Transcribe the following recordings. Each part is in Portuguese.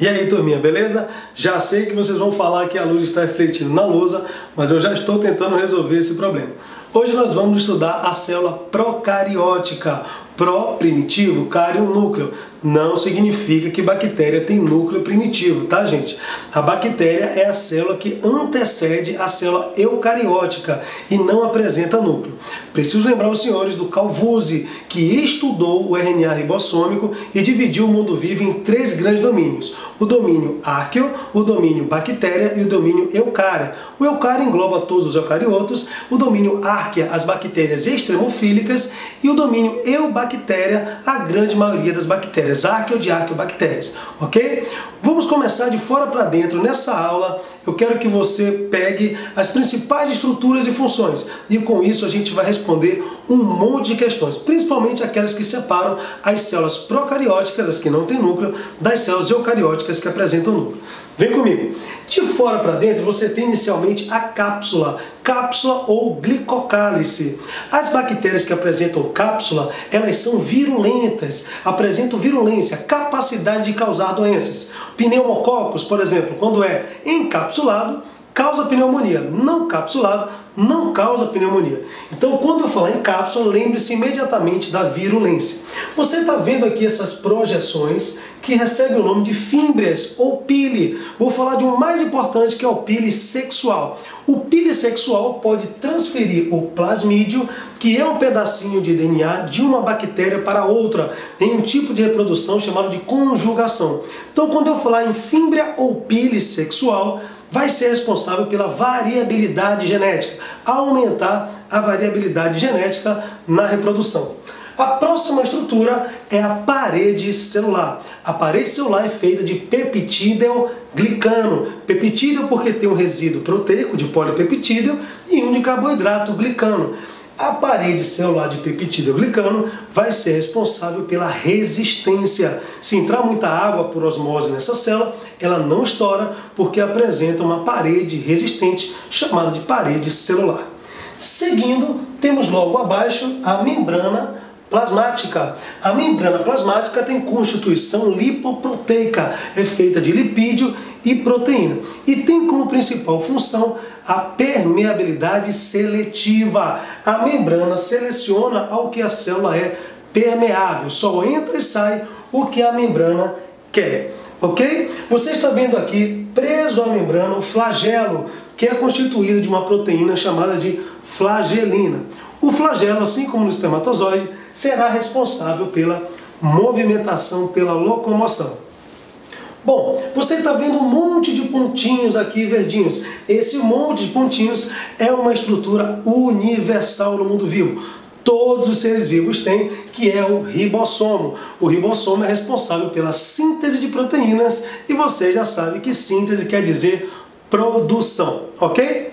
E aí, turminha, beleza? Já sei que vocês vão falar que a luz está refletindo na lousa, mas eu já estou tentando resolver esse problema. Hoje nós vamos estudar a célula procariótica. Pró, primitivo, cário, núcleo. Não significa que bactéria tem núcleo primitivo, tá, gente? A bactéria é a célula que antecede a célula eucariótica e não apresenta núcleo. Preciso lembrar os senhores do Carl Woese, que estudou o RNA ribossômico e dividiu o mundo vivo em 3 grandes domínios. O domínio arqueo, o domínio bactéria e o domínio eucária. O eucária engloba todos os eucariotos, o domínio arquea, as bactérias extremofílicas, e o domínio eubactéria, a grande maioria das bactérias, arqueo de arqueobactérias, ok? Vamos começar de fora para dentro. Nessa aula eu quero que você pegue as principais estruturas e funções, e com isso a gente vai responder um monte de questões, principalmente aquelas que separam as células procarióticas, as que não têm núcleo, das células eucarióticas que apresentam núcleo. Vem comigo. De fora para dentro você tem inicialmente a cápsula ou glicocálice. As bactérias que apresentam cápsula, elas são virulentas, apresentam virulência, capacidade de causar doenças. Pneumococos, por exemplo, quando é encapsulado, causa pneumonia. Não capsulado, não causa pneumonia. Então, quando eu falar em cápsula, lembre-se imediatamente da virulência. Você está vendo aqui essas projeções que recebem o nome de fímbrias ou pili. Vou falar de um mais importante, que é o pili sexual. O pili sexual pode transferir o plasmídio, que é um pedacinho de DNA de uma bactéria para outra, em um tipo de reprodução chamado de conjugação. Então, quando eu falar em fímbria ou pili sexual, vai ser responsável pela variabilidade genética, aumentar a variabilidade genética na reprodução. A próxima estrutura é a parede celular. A parede celular é feita de peptídeo-glicano. Peptídeo porque tem um resíduo proteico de polipeptídeo e um de carboidrato, glicano. A parede celular de peptídeo-glicano vai ser responsável pela resistência. Se entrar muita água por osmose nessa célula, ela não estoura porque apresenta uma parede resistente chamada de parede celular. Seguindo, temos logo abaixo a membrana plasmática. A membrana plasmática tem constituição lipoproteica, é feita de lipídio e proteína e tem como principal função a permeabilidade seletiva. A membrana seleciona ao que a célula é permeável, só entra e sai o que a membrana quer, ok? Você está vendo aqui, preso à membrana, o flagelo, que é constituído de uma proteína chamada de flagelina. O flagelo, assim como no espermatozoide, será responsável pela movimentação, pela locomoção. Bom, você está vendo um monte de pontinhos aqui verdinhos. Esse monte de pontinhos é uma estrutura universal no mundo vivo. Todos os seres vivos têm, que é o ribossomo. O ribossomo é responsável pela síntese de proteínas e você já sabe que síntese quer dizer produção, ok?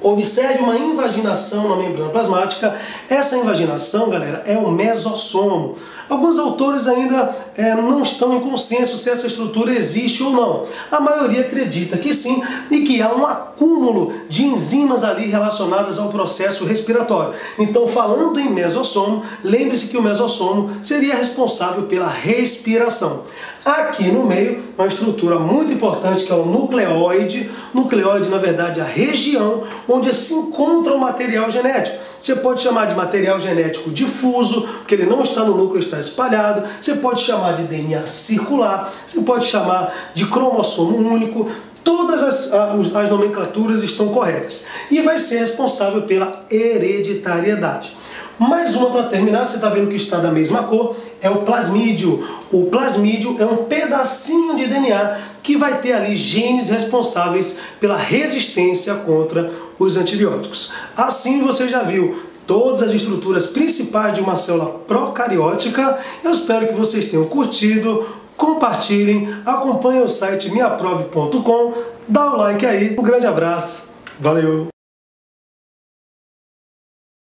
Observe uma invaginação na membrana plasmática. Essa invaginação, galera, é o mesossomo. Alguns autores ainda não estão em consenso se essa estrutura existe ou não. A maioria acredita que sim e que há um acúmulo de enzimas ali relacionadas ao processo respiratório. Então, falando em mesossomo, lembre-se que o mesossomo seria responsável pela respiração. Aqui no meio, uma estrutura muito importante que é o nucleóide. Nucleóide, na verdade, é a região onde se encontra o material genético. Você pode chamar de material genético difuso, porque ele não está no núcleo, está espalhado. Você pode chamar de DNA circular, você pode chamar de cromossomo único. Todas as nomenclaturas estão corretas. E vai ser responsável pela hereditariedade. Mais uma para terminar, você está vendo que está da mesma cor, é o plasmídio. O plasmídio é um pedacinho de DNA que vai ter ali genes responsáveis pela resistência contra os antibióticos. Assim você já viu todas as estruturas principais de uma célula procariótica. Eu espero que vocês tenham curtido, compartilhem, acompanhem o site meaprove.com, dá o like aí, um grande abraço, valeu!